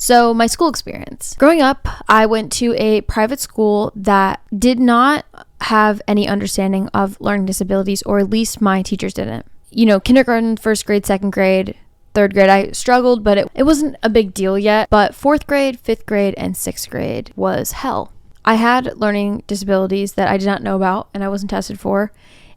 So my school experience. Growing up, I went to a private school that did not have any understanding of learning disabilities, or at least my teachers didn't. Kindergarten, first grade, second grade, third grade, I struggled, but it wasn't a big deal yet. But fourth grade, fifth grade, and sixth grade was hell. I had learning disabilities that I did not know about and I wasn't tested for.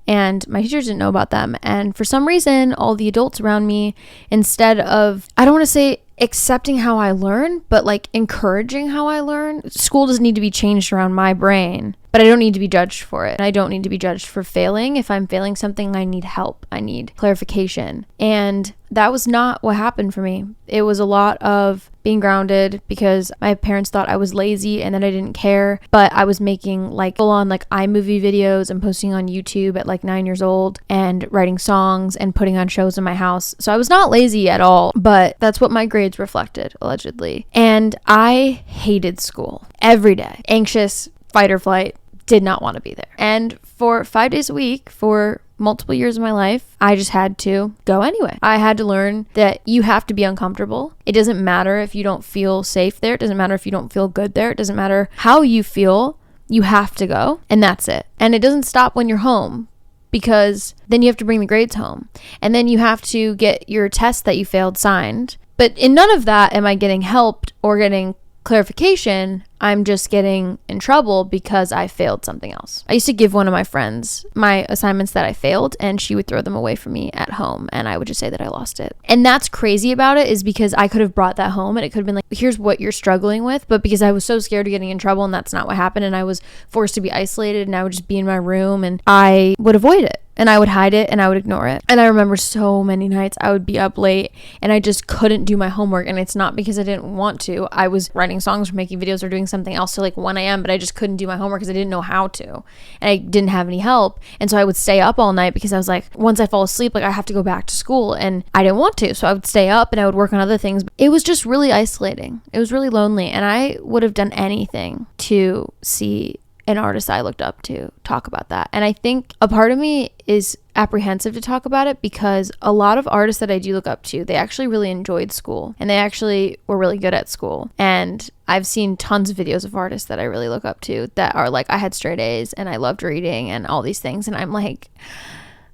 And my teachers didn't know about them. And for some reason, all the adults around me, instead of, I don't want to say accepting how I learn, but like encouraging how I learn. School doesn't need to be changed around my brain, but I don't need to be judged for it. I don't need to be judged for failing. If I'm failing something, I need help. I need clarification. And that was not what happened for me. It was a lot of being grounded because my parents thought I was lazy and that I didn't care, but I was making like full on like iMovie videos and posting on YouTube at like 9 years old and writing songs and putting on shows in my house. So I was not lazy at all, but that's what my grades reflected, allegedly. And I hated school every day. Anxious, fight or flight, did not want to be there. And for 5 days a week, for multiple years of my life, I just had to go anyway. I had to learn that you have to be uncomfortable. It doesn't matter if you don't feel safe there. It doesn't matter if you don't feel good there. It doesn't matter how you feel. You have to go, and that's it. And it doesn't stop when you're home, because then you have to bring the grades home. And then you have to get your test that you failed signed. But in none of that am I getting helped or getting clarification. I'm just getting in trouble because I failed something else. I used to give one of my friends my assignments that I failed, and she would throw them away from me at home, and I would just say that I lost it. And that's crazy about it, is because I could have brought that home and it could have been like, here's what you're struggling with. But because I was so scared of getting in trouble, and that's not what happened, and I was forced to be isolated, and I would just be in my room and I would avoid it. And I would hide it and I would ignore it. And I remember so many nights I would be up late and I just couldn't do my homework. And it's not because I didn't want to. I was writing songs or making videos or doing something else till like 1 a.m. But I just couldn't do my homework because I didn't know how to. And I didn't have any help. And so I would stay up all night because I was like, once I fall asleep, like I have to go back to school. And I didn't want to. So I would stay up and I would work on other things. It was just really isolating. It was really lonely. And I would have done anything to see an artist I looked up to talk about that. And I think a part of me is apprehensive to talk about it because a lot of artists that I do look up to, they actually really enjoyed school and they actually were really good at school. And I've seen tons of videos of artists that I really look up to that are like, I had straight A's and I loved reading and all these things. And I'm like,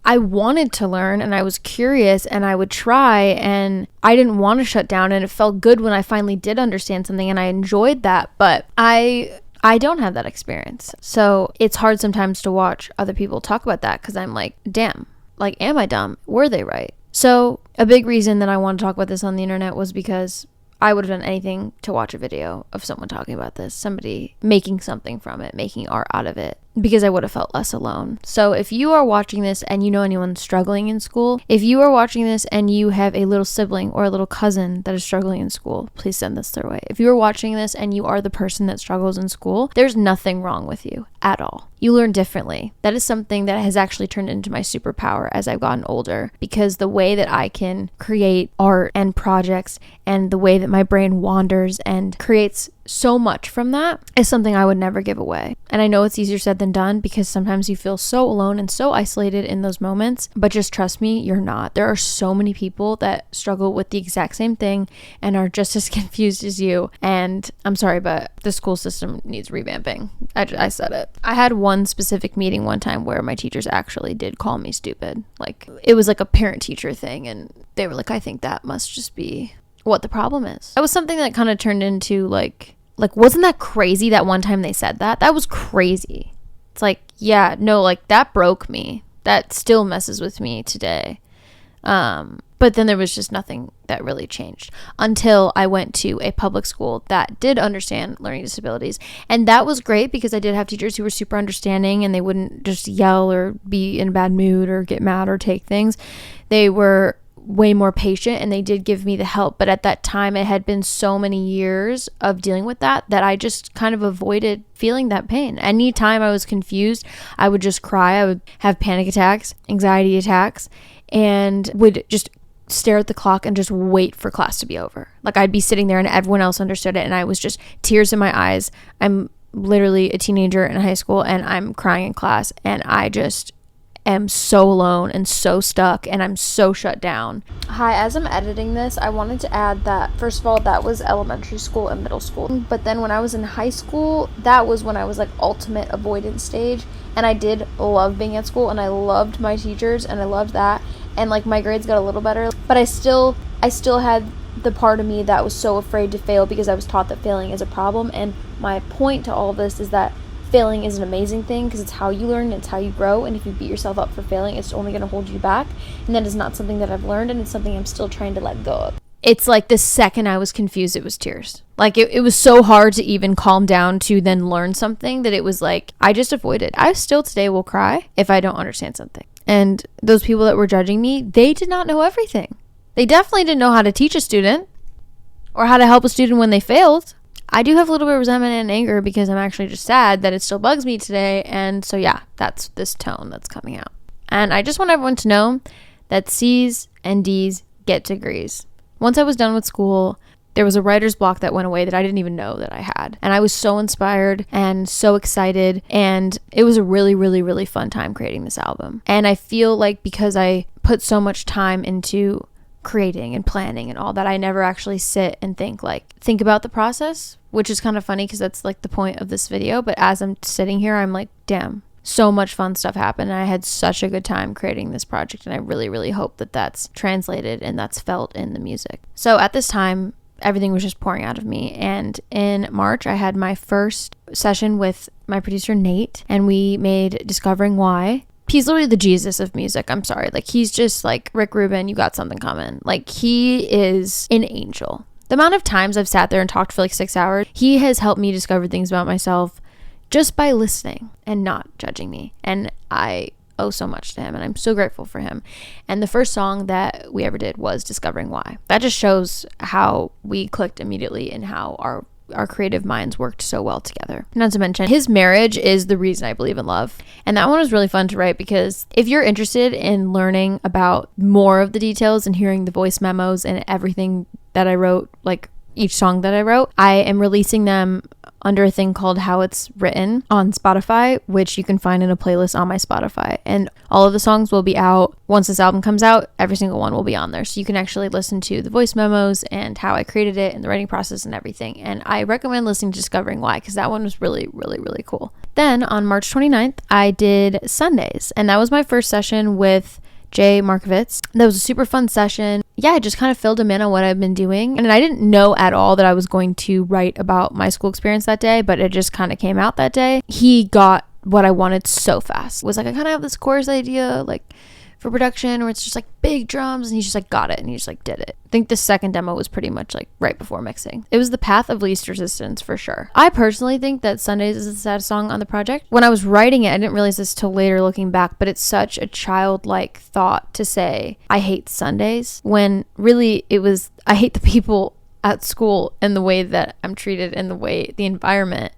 I wanted to learn and I was curious and I would try and I didn't want to shut down, and it felt good when I finally did understand something and I enjoyed that. But I don't have that experience. So it's hard sometimes to watch other people talk about that because I'm like, damn, like, am I dumb? Were they right? So a big reason that I want to talk about this on the internet was because I would have done anything to watch a video of someone talking about this, somebody making something from it, making art out of it, because I would have felt less alone. So if you are watching this and you know anyone struggling in school, if you are watching this and you have a little sibling or a little cousin that is struggling in school, please send this their way. If you are watching this and you are the person that struggles in school, there's nothing wrong with you at all. You learn differently. That is something that has actually turned into my superpower as I've gotten older, because the way that I can create art and projects and the way that my brain wanders and creates so much from that is something I would never give away. And I know it's easier said than done because sometimes you feel so alone and so isolated in those moments, but just trust me, you're not. There are so many people that struggle with the exact same thing and are just as confused as you. And I'm sorry, but the school system needs revamping. I said it. I had one specific meeting one time where my teachers actually did call me stupid. Like, it was like a parent-teacher thing, and they were like, I think that must just be what the problem is. That was something that kind of turned into like, wasn't that crazy that one time they said that? That was crazy. It's like, yeah, no, like, that broke me. That still messes with me today. But then there was just nothing that really changed until I went to a public school that did understand learning disabilities. And that was great because I did have teachers who were super understanding and they wouldn't just yell or be in a bad mood or get mad or take things. They were way more patient and they did give me the help. But at that time, it had been so many years of dealing with that I just kind of avoided feeling that pain. Anytime I was confused, I would just cry. I would have panic attacks, anxiety attacks, and would just stare at the clock and just wait for class to be over. Like, I'd be sitting there and everyone else understood it and I was just tears in my eyes. I'm literally a teenager in high school and I'm crying in class and I just am so alone and so stuck, and I'm so shut down. Hi, as I'm editing this, I wanted to add that, first of all, that was elementary school and middle school. But then when I was in high school, that was when I was like ultimate avoidance stage. And I did love being at school, and I loved my teachers, and I loved that. And like my grades got a little better, but I still had the part of me that was so afraid to fail because I was taught that failing is a problem. And my point to all of this is that failing is an amazing thing because it's how you learn, it's how you grow, and if you beat yourself up for failing, it's only going to hold you back. And that is not something that I've learned, and it's something I'm still trying to let go of. It's like the second I was confused, it was tears. Like it was so hard to even calm down to then learn something that it was like I just avoided. I still today will cry if I don't understand something. And those people that were judging me, they did not know everything. They definitely didn't know how to teach a student or how to help a student when they failed. I do have a little bit of resentment and anger because I'm actually just sad that it still bugs me today. And so yeah, that's this tone that's coming out. And I just want everyone to know that C's and D's get degrees. Once I was done with school, there was a writer's block that went away that I didn't even know that I had. And I was so inspired and so excited. And it was a really, really, really fun time creating this album. And I feel like because I put so much time into creating and planning and all that, I never actually sit and think about the process, which is kind of funny because that's like the point of this video. But as I'm sitting here, I'm like, damn, so much fun stuff happened. And I had such a good time creating this project. And I really, really hope that that's translated and that's felt in the music. So at this time, everything was just pouring out of me. And in March, I had my first session with my producer, Nate, and we made Discovering Why. He's literally the Jesus of music. I'm sorry. Like, he's just like, Rick Rubin, you got something coming. Like, he is an angel. The amount of times I've sat there and talked for like 6 hours, he has helped me discover things about myself just by listening and not judging me. And I owe so much to him, and I'm so grateful for him. And the first song that we ever did was Discovering Why. That just shows how we clicked immediately and how our creative minds worked so well together. Not to mention, his marriage is the reason I believe in love. And that one was really fun to write because if you're interested in learning about more of the details and hearing the voice memos and everything that I wrote, like each song that I wrote, I am releasing them under a thing called How It's Written on Spotify, which you can find in a playlist on my Spotify. And all of the songs will be out once this album comes out. Every single one will be on there. So you can actually listen to the voice memos and how I created it and the writing process and everything. And I recommend listening to Discovering Why because that one was really, really, really cool. Then on March 29th, I did Sundays. And that was my first session with Jay Markovitz. That was a super fun session. Yeah, I just kind of filled him in on what I've been doing. And I didn't know at all that I was going to write about my school experience that day, but it just kind of came out that day. He got what I wanted so fast. It was like, I kind of have this chorus idea, like for production, where it's just like big drums, and he just like got it and he just like did it. I think the second demo was pretty much like right before mixing. It was the path of least resistance for sure. I personally think that Sundays is the saddest song on the project. When I was writing it, I didn't realize this till later looking back, but it's such a childlike thought to say I hate Sundays when really it was I hate the people at school and the way that I'm treated and the environment,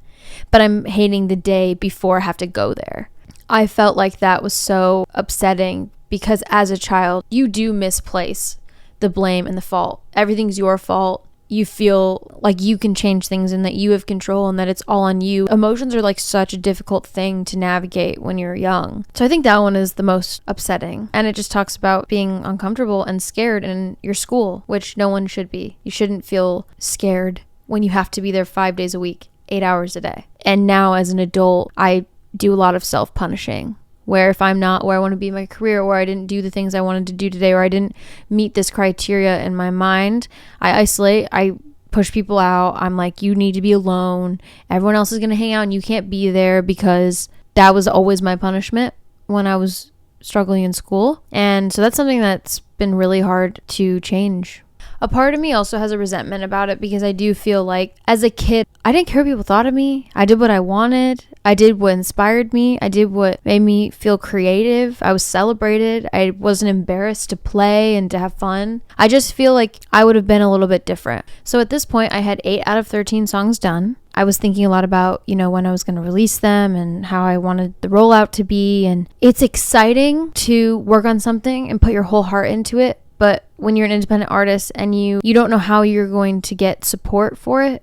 but I'm hating the day before I have to go there. I felt like that was so upsetting because as a child, you do misplace the blame and the fault. Everything's your fault. You feel like you can change things and that you have control and that it's all on you. Emotions are like such a difficult thing to navigate when you're young. So I think that one is the most upsetting. And it just talks about being uncomfortable and scared in your school, which no one should be. You shouldn't feel scared when you have to be there 5 days a week, 8 hours a day. And now as an adult, I do a lot of self-punishing. Where if I'm not where I want to be in my career, or I didn't do the things I wanted to do today, or I didn't meet this criteria in my mind, I isolate, I push people out. I'm like, you need to be alone. Everyone else is going to hang out and you can't be there, because that was always my punishment when I was struggling in school. And so that's something that's been really hard to change. A part of me also has a resentment about it because I do feel like as a kid, I didn't care what people thought of me. I did what I wanted. I did what inspired me. I did what made me feel creative. I was celebrated. I wasn't embarrassed to play and to have fun. I just feel like I would have been a little bit different. So at this point, I had 8 out of 13 songs done. I was thinking a lot about, when I was going to release them and how I wanted the rollout to be. And it's exciting to work on something and put your whole heart into it. But when you're an independent artist and you don't know how you're going to get support for it,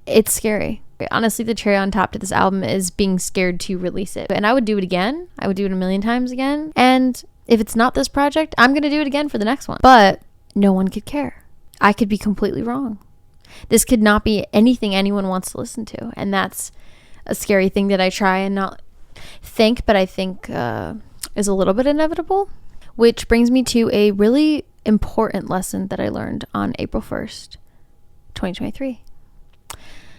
it's scary. Honestly, the cherry on top to this album is being scared to release it. And I would do it again. I would do it a million times again. And if it's not this project, I'm going to do it again for the next one. But no one could care. I could be completely wrong. This could not be anything anyone wants to listen to. And that's a scary thing that I try and not think, but I think is a little bit inevitable. Which brings me to a really important lesson that I learned on April 1st, 2023.